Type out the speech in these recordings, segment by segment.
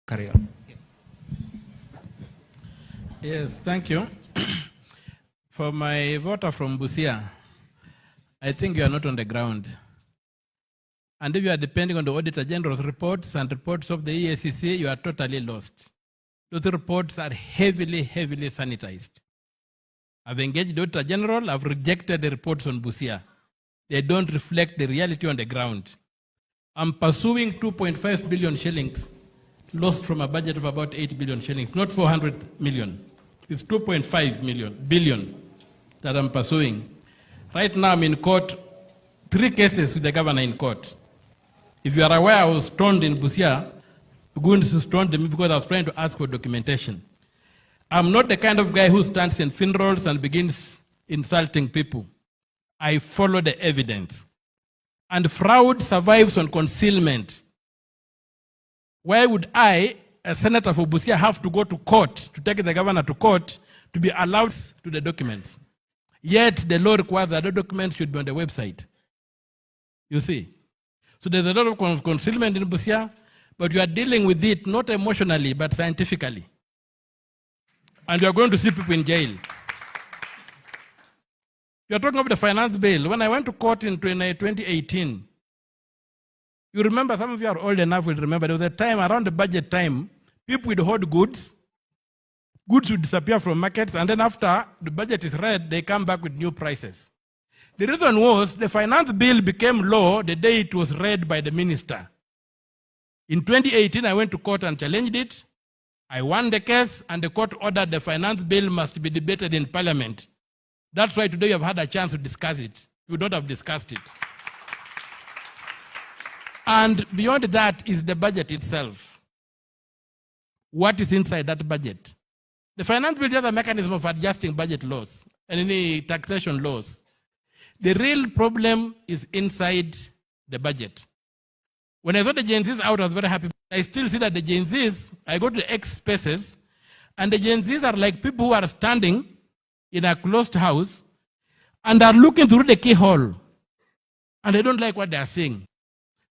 Carry on. Yes, thank you. For my voter from Busia, I think you are not on the ground. And if you are depending on the Auditor General's reports and reports of the EACC, you are totally lost. Those reports are heavily sanitized. I've engaged the Auditor General, I've rejected the reports on Busia. They don't reflect the reality on the ground. I'm pursuing 2.5 billion shillings lost from a budget of about 8 billion shillings, not 400 million. It's 2.5 billion that I'm pursuing. Right now I'm in court, 3 cases with the governor in court. If you are aware, I was stoned in Busia. Goons stoned me because I was trying to ask for documentation. I'm not the kind of guy who stands in funerals and begins insulting people. I follow the evidence. And fraud survives on concealment. Why would I, a senator for Busia, have to go to court, to take the governor to court, to be allowed to the documents? Yet the law requires that the documents should be on the website. You see? So there's a lot of concealment in Busia, but you are dealing with it not emotionally, but scientifically. And you are going to see people in jail. You are talking about the finance bill. When I went to court in 2018, you remember, some of you are old enough will remember, there was a time around the budget time, people would hoard goods. Goods would disappear from markets, and then after the budget is read, they come back with new prices. The reason was the finance bill became law the day it was read by the minister. In 2018, I went to court and challenged it. I won the case, and the court ordered the finance bill must be debated in parliament. That's why today you have had a chance to discuss it. You would not have discussed it. And beyond that is the budget itself. What is inside that budget? The finance bill is a mechanism of adjusting budget laws and any taxation laws. The real problem is inside the budget. When I saw the Gen Zs out, I was very happy. I still see that the Gen Zs, I go to the X spaces, and the Gen Zs are like people who are standing in a closed house and are looking through the keyhole, and they don't like what they are seeing.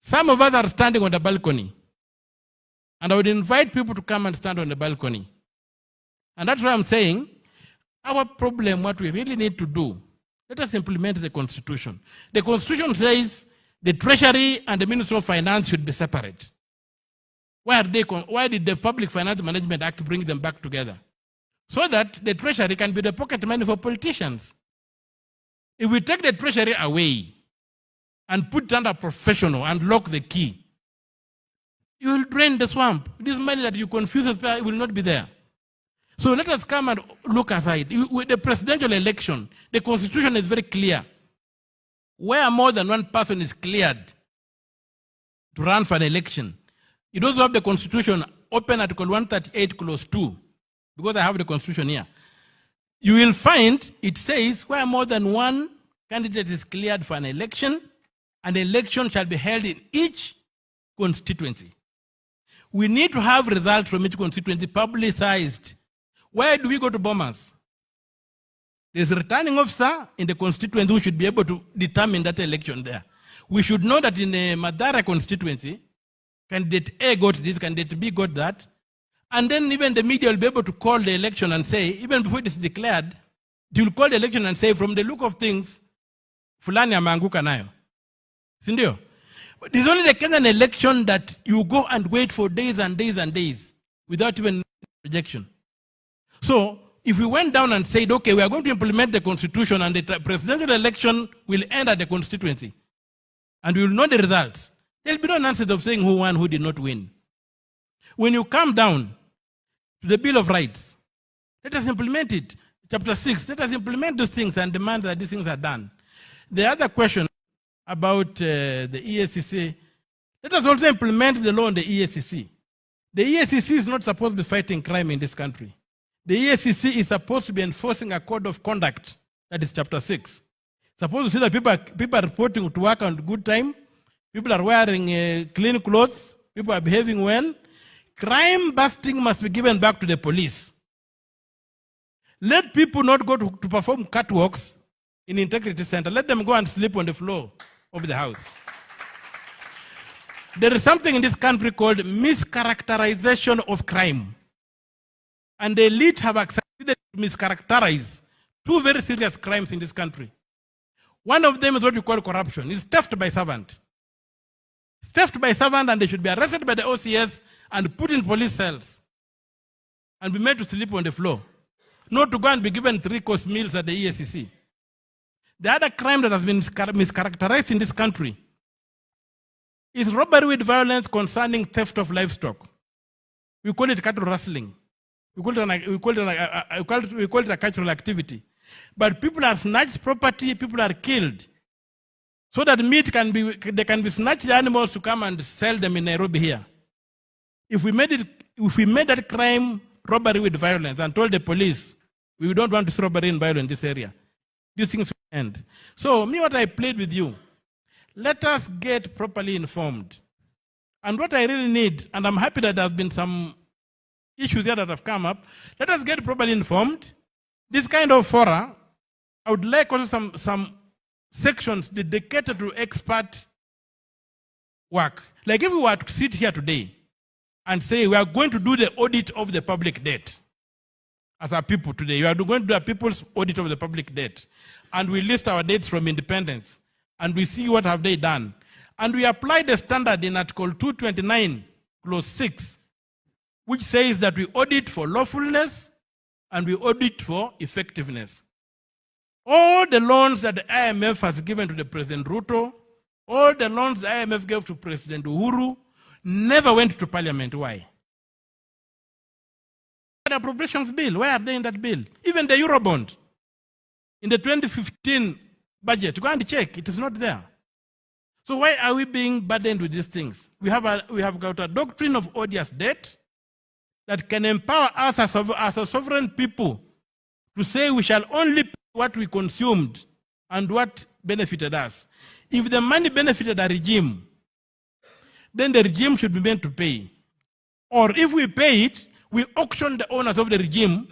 Some of us are standing on the balcony, and I would invite people to come and stand on the balcony. And that's why I'm saying, our problem, what we really need to do, let us implement the Constitution. The Constitution says the Treasury and the Ministry of Finance should be separate. Why did the Public Finance Management Act bring them back together? So that the Treasury can be the pocket money for politicians. If we take the Treasury away and put it under professional and lock the key, you will drain the swamp. This money that you confuse will not be there. So let us come and look aside. With the presidential election, the Constitution is very clear. Where more than one person is cleared to run for an election, you also have the Constitution, open Article 138, Clause 2, because I have the Constitution here. You will find it says where more than one candidate is cleared for an election, an election shall be held in each constituency. We need to have results from each constituency publicized. Where do we go to Bomas? There's a returning officer in the constituency who should be able to determine that election there. We should know that in a Madara constituency, candidate A got this, candidate B got that. And then even the media will be able to call the election and say, even before it is declared, they will call the election and say, from the look of things, fulani ameanguka nayo. Sindio? But it's only the Kenyan election that you go and wait for days and days and days without even rejection. So, if we went down and said, okay, we are going to implement the Constitution and the presidential election will end at the constituency, and we will know the results, there will be no nonsense of saying who won, who did not win. When you come down to the Bill of Rights, let us implement it. Chapter 6, let us implement those things and demand that these things are done. The other question about the EACC, let us also implement the law on the EACC. The EACC is not supposed to be fighting crime in this country. The EACC is supposed to be enforcing a code of conduct, that is chapter 6. Supposed to see that people are reporting to work on good time, people are wearing clean clothes, people are behaving well. Crime busting must be given back to the police. Let people not go to perform catwalks in Integrity Center. Let them go and sleep on the floor of the house. There is something in this country called mischaracterization of crime. And the elite have succeeded to mischaracterize two very serious crimes in this country. One of them is what we call corruption. It's theft by servant. Theft by servant, and they should be arrested by the OCS and put in police cells and be made to sleep on the floor, not to go and be given 3-course meals at the EACC. The other crime that has been mischaracterized in this country is robbery with violence concerning theft of livestock. We call it cattle rustling. We call it a cultural activity. But people are snatched property, people are killed, so that they can be snatched animals to come and sell them in Nairobi here. If we made that crime robbery with violence and told the police, we don't want to see robbery and violence in this area, these things will end. So, what I plead with you, let us get properly informed. And what I really need, and I'm happy that there have been some issues here that have come up, let us get properly informed. This kind of fora, I would like also some sections dedicated to expert work. Like if we were to sit here today and say we are going to do the audit of the public debt as our people today, we are going to do a people's audit of the public debt, and we list our debts from independence, and we see what have they done. And we apply the standard in Article 229, Clause 6, which says that we audit for lawfulness and we audit for effectiveness. All the loans that the IMF has given to the President Ruto, all the loans the IMF gave to President Uhuru, never went to Parliament. Why? The appropriations bill, why are they in that bill? Even the Eurobond, in the 2015 budget, go and check, it is not there. So why are we being burdened with these things? We have got a doctrine of odious debt that can empower us as a sovereign people to say we shall only pay what we consumed and what benefited us. If the money benefited a regime, then the regime should be meant to pay. Or if we pay it, we auction the owners of the regime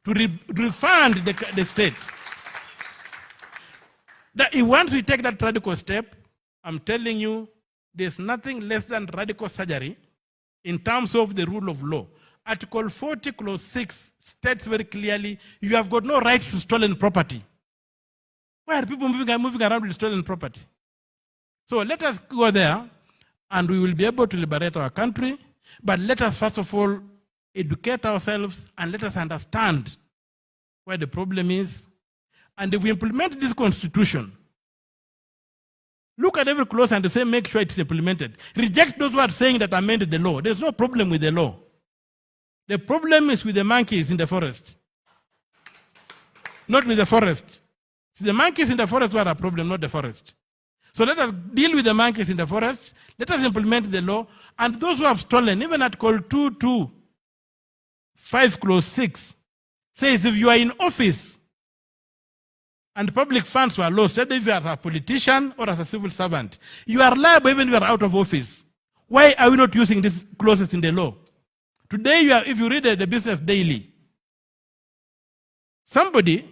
to refund the state. That if once we take that radical step, I'm telling you, there's nothing less than radical surgery in terms of the rule of law. Article 40, Clause 6 states very clearly, you have got no right to stolen property. Why are people moving around with stolen property? So let us go there, and we will be able to liberate our country. But let us first of all educate ourselves, and let us understand where the problem is. And if we implement this constitution, look at every clause and say, make sure it's implemented. Reject those who are saying that amended the law. There's no problem with the law. The problem is with the monkeys in the forest, not with the forest. It's the monkeys in the forest who are a problem, not the forest. So let us deal with the monkeys in the forest. Let us implement the law. And those who have stolen, even Article 225, Clause 6, says if you are in office and public funds were lost, whether if you are a politician or as a civil servant, you are liable even if you are out of office. Why are we not using these clauses in the law? Today, if you read the Business Daily, somebody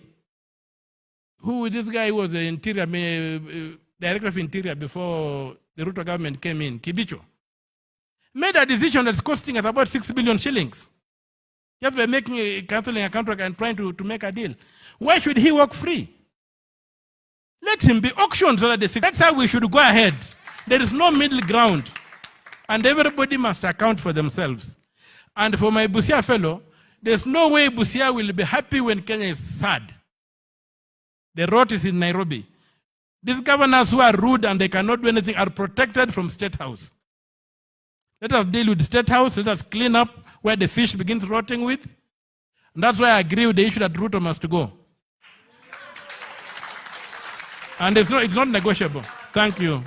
this guy was the interior director of interior before the Ruto government came in, Kibicho, made a decision that's costing us about 6 billion shillings. Just by cancelling a contract and trying to make a deal. Why should he work free? Let him be auctioned so that that's how we should go ahead. There is no middle ground. And everybody must account for themselves. And for my Busia fellow, there's no way Busia will be happy when Kenya is sad. The rot is in Nairobi. These governors who are rude and they cannot do anything are protected from State House. Let us deal with the State House. Let us clean up where the fish begins rotting with. And that's why I agree with the issue that Ruto must go. And it's not negotiable. Thank you.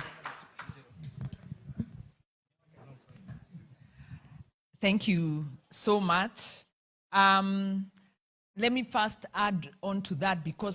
Thank you so much. Let me first add on to that, because